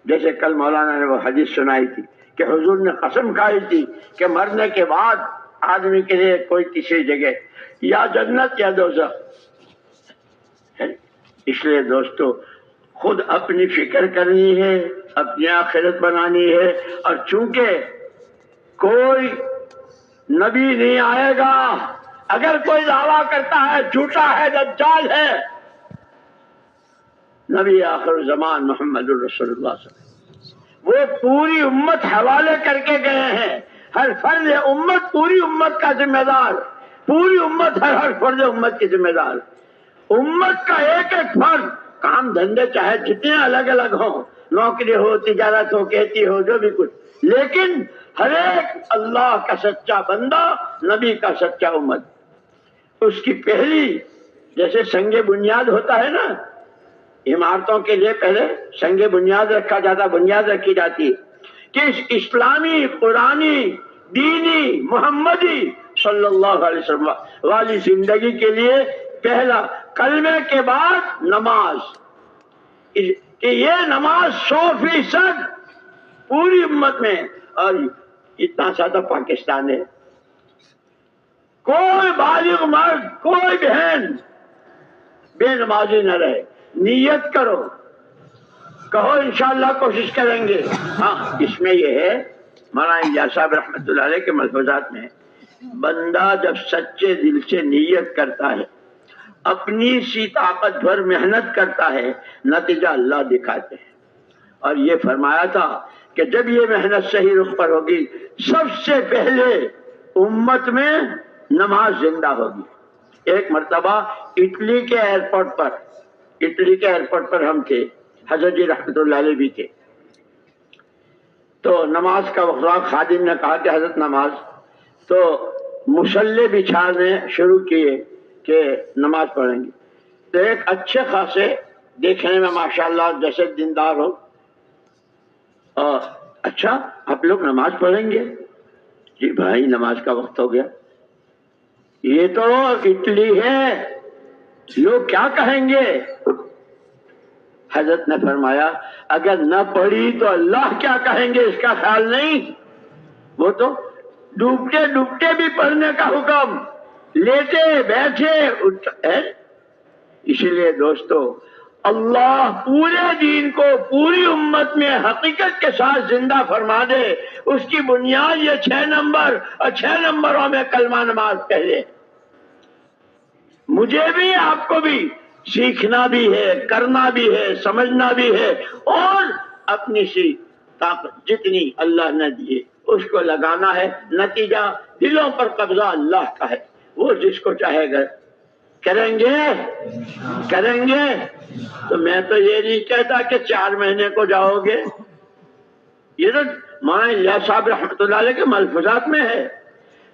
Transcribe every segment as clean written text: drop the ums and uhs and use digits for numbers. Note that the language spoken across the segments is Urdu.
جیسے کل مولانا نے وہ حدیث سنائی تھی کہ حضور نے قسم کھائی تھی کہ مرنے کے بعد آدمی کے لیے کوئی تیسری جگہ یا جنت یا دوزخ. اس لیے دوستو خود اپنی فکر کرنی ہے، اپنی آخرت بنانی ہے. اور چونکہ کوئی نبی نہیں آئے گا، اگر کوئی دعویٰ کرتا ہے جھوٹا ہے، دجال ہے، نبی آخر زمان محمد الرسول اللہ صلی اللہ علیہ وسلم وہ پوری امت حوالے کر کے گئے ہیں. ہر فرد امت پوری امت کا ذمہ دار، پوری امت ہر فرد امت کی ذمہ دار. امت کا ایک ایک فرد، کام دھندے چاہے جتنے الگ الگ ہوں، نوکری ہو، تجارت ہو، کھیتی ہو، جو بھی کچھ، لیکن ہر ایک اللہ کا سچا بندہ، نبی کا سچا امت. اس کی پہلی جیسے سنگ بنیاد ہوتا ہے نا، عمارتوں کے لیے پہلے سنگ بنیاد رکھا جاتا، بنیاد رکھی جاتی ہے کہ اس اسلامی، قرآنی، دینی، محمدی صلی اللہ علیہ وسلم والی زندگی کے لیے پہلا کلمے کے بعد نماز، کہ یہ نماز 100% پوری امت میں. اور اتنا سادہ پاکستان ہے، کوئی بالغ مرد، کوئی بہن بے نمازی نہ رہے. نیت کرو، کہو انشاءاللہ کوشش کریں گے. ہاں اس میں یہ ہے مولانا الیاس صاحب رحمۃ اللہ علیہ کے ملفوظات میں، بندہ جب سچے دل سے نیت کرتا ہے، اپنی سی طاقت بھر محنت کرتا ہے، نتیجہ اللہ دکھاتے ہیں. اور یہ فرمایا تھا کہ جب یہ محنت صحیح رخ پر ہوگی، سب سے پہلے امت میں نماز زندہ ہوگی. ایک مرتبہ اٹلی کے ایئرپورٹ پر ہم تھے، حضرت جی رحمۃ اللہ علیہ بھی تھے. تو نماز کا وقت، خادم نے کہا کہ حضرت نماز، تو مصلی بچھانے شروع کیے کہ نماز پڑھیں گے. تو ایک اچھے خاصے دیکھنے میں ماشاءاللہ جیسے دیندار ہو، اور اچھا آپ لوگ نماز پڑھیں گے؟ جی بھائی نماز کا وقت ہو گیا. یہ تو اٹلی ہے، لوگ کیا کہیں گے؟ حضرت نے فرمایا اگر نہ پڑھی تو اللہ کیا کہیں گے اس کا خیال نہیں. وہ تو ڈوبتے ڈوبتے بھی پڑھنے کا حکم، لیٹے بیٹھے اٹھے. اسی لیے دوستو اللہ پورے دین کو پوری امت میں حقیقت کے ساتھ زندہ فرما دے، اس کی بنیاد یہ 6 نمبر، اور 6 نمبروں میں کلمہ نماز پہلے. مجھے بھی آپ کو بھی سیکھنا بھی ہے، کرنا بھی ہے، سمجھنا بھی ہے، اور اپنی سی طاقت جتنی اللہ نے دی اس کو لگانا ہے. نتیجہ دلوں پر قبضہ اللہ کا ہے، وہ جس کو چاہے گا کریں گے. تو میں تو یہ نہیں کہتا کہ 4 مہینے کو جاؤ گے، یہ تو مولانا الیاس صاحب رحمۃ اللہ علیہ کے ملفوظات میں ہے.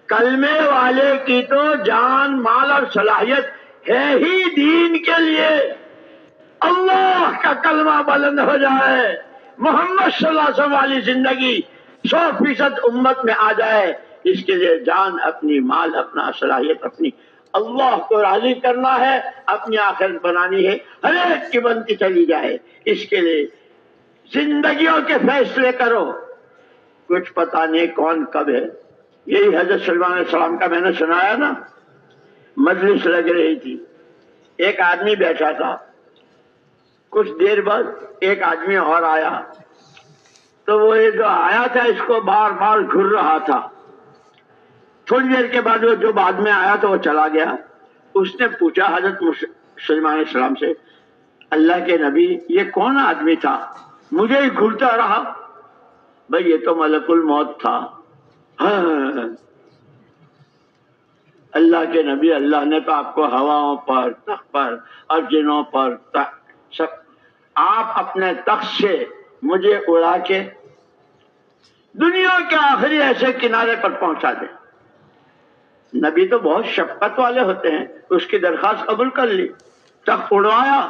کلمے والے کی تو جان، مال اور صلاحیت ہے ہی دین کے لیے. اللہ کا کلمہ بلند ہو جائے، محمد صلی اللہ علیہ وسلم والی زندگی 100% امت میں آ جائے، اس کے لیے جان اپنی، مال اپنا، صلاحیت اپنی. اللہ کو راضی کرنا ہے، اپنی آخرت بنانی ہے، ہر ایک کی بنتی چلی جائے. اس کے لیے زندگیوں کے فیصلے کرو، کچھ پتہ نہیں کون کب ہے. یہی حضرت سلیمان علیہ السلام کا میں نے سنایا نا، مجلس لگ رہی تھی، ایک آدمی بیٹھا تھا، کچھ دیر بعد ایک آدمی اور آیا، تو وہ یہ جو آیا تھا اس کو بار بار گھر رہا تھا. تھوڑی دیر کے بعد وہ جو بعد میں آیا تو وہ چلا گیا. اس نے پوچھا حضرت سلیمان علیہ السلام سے، اللہ کے نبی یہ کون آدمی تھا، مجھے ہی گھرتا رہا؟ بھئی یہ تو ملک الموت تھا. اللہ کے نبی اللہ نے تو آپ کو ہواؤں پر، تخت پر اور جنوں پر سب، آپ اپنے تخت سے مجھے اڑا کے دنیا کے آخری ایسے کنارے پر پہنچا دیں. نبی تو بہت شفقت والے ہوتے ہیں، اس کی درخواست قبول کر لی، تخت اڑوایا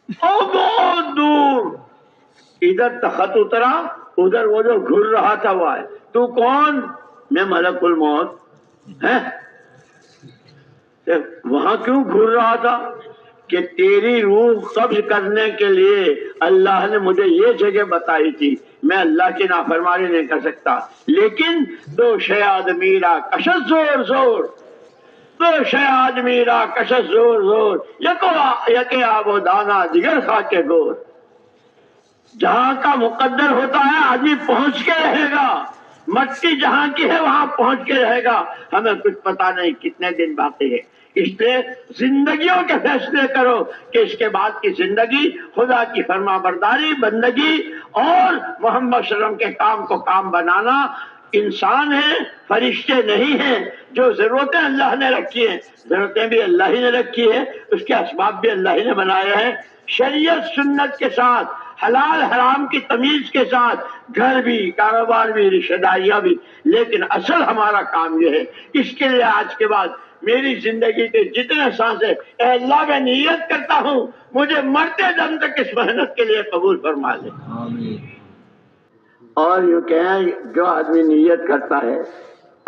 اور بہت دور ادھر تخت اترا، ادھر وہ جو گھر رہا تھا وہ آئے. تو کون؟ میں ملک الموت. ہے وہاں کیوں گھر رہا تھا؟ کہ تیری روح قبض کرنے کے لیے اللہ نے مجھے یہ جگہ بتائی تھی، میں اللہ کی نافرمانی نہیں کر سکتا، لیکن دو شیاد میرا کشش زور زور، دو شیاد میرا کشش زور زور، یکے آب و دانا دیگر خاک گور۔ جہاں کا مقدر ہوتا ہے آدمی پہنچ کے رہے گا، مٹی جہاں کی ہے وہاں پہنچ کے رہے گا، ہمیں کچھ پتا نہیں کتنے دن باقی ہے۔ اس لیے زندگیوں کے فیصلے کرو کہ اس کے بعد کی زندگی خدا کی فرما برداری، بندگی اور محمد صلی اللہ علیہ وسلم کے کام کو کام بنانا۔ انسان ہیں، فرشتے نہیں ہیں۔ جو ضرورتیں اللہ نے رکھی ہیں، ضرورتیں بھی اللہ ہی نے رکھی ہے، اس کے اسباب بھی اللہ ہی نے بنائے ہیں، شریعت سنت کے ساتھ، حلال حرام کی تمیز کے ساتھ، گھر بھی، کاروبار بھی، رشتہ داریاں بھی۔ لیکن اصل ہمارا کام یہ ہے، اس کے لیے آج کے بعد میری زندگی کے جتنے سانسیں، اے اللہ میں نیت کرتا ہوں مجھے مرتے دم تک اس محنت کے لیے قبول فرما لے۔ اور یوں کہیں جو آدمی نیت کرتا ہے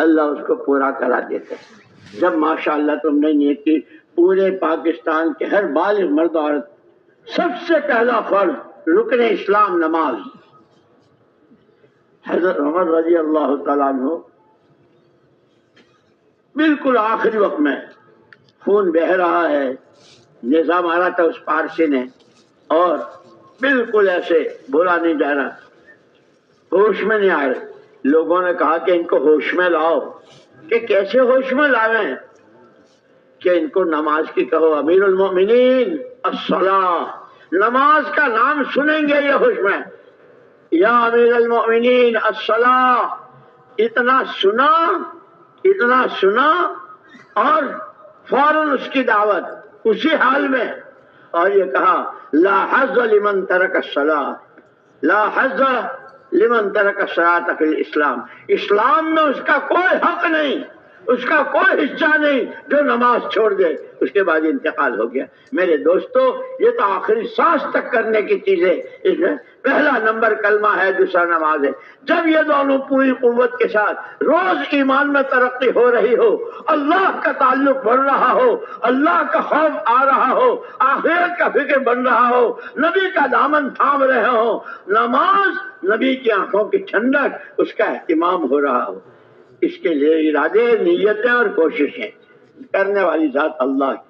اللہ اس کو پورا کرا دیتا ہے۔ جب ماشاءاللہ تم نے نیت کی، پورے پاکستان کے ہر بالغ مرد و عورت، سب سے پہلا فرض رکن اسلام نماز۔ حضرت عمر رضی اللہ تعالیٰ عنہ بالکل آخری وقت میں خون بہہ رہا ہے، نیزہ مارا تھا اس پارسی نے، اور بالکل ایسے بولا نہیں جا رہا، ہوش میں نہیں آ رہے۔ لوگوں نے کہا کہ ان کو ہوش میں لاؤ، کہ کیسے ہوش میں لاویں، کہ ان کو نماز کی کہو، امیر المؤمنین الصلاۃ، نماز کا نام سنیں گے یہ ہوش میں، یا امیر المؤمنین الصلاۃ۔ اتنا سنا اور فوراً اس کی دعوت اسی حال میں، اور یہ کہا لا حظ لمن ترک الصلاۃ، لا حظ لمن ترک الصلاۃ فی الاسلام، اسلام میں اس کا کوئی حق نہیں، اس کا کوئی حصہ نہیں جو نماز چھوڑ دے۔ اس کے بعد انتقال ہو گیا۔ میرے دوستو، یہ تو آخری سانس تک کرنے کی چیزیں، اس میں پہلا نمبر کلمہ ہے، دوسرا نماز ہے۔ جب یہ دونوں پوری قوت کے ساتھ روز ایمان میں ترقی ہو رہی ہو، اللہ کا تعلق بڑھ رہا ہو، اللہ کا خوف آ رہا ہو، آخرت کا فکر بن رہا ہو، نبی کا دامن تھام رہے ہو، نماز نبی کی آنکھوں کی ٹھنڈک، اس کا اہتمام ہو رہا ہو، اس کے لیے ارادے، نیتیں اور کوششیں کرنے والی ذات اللہ کی۔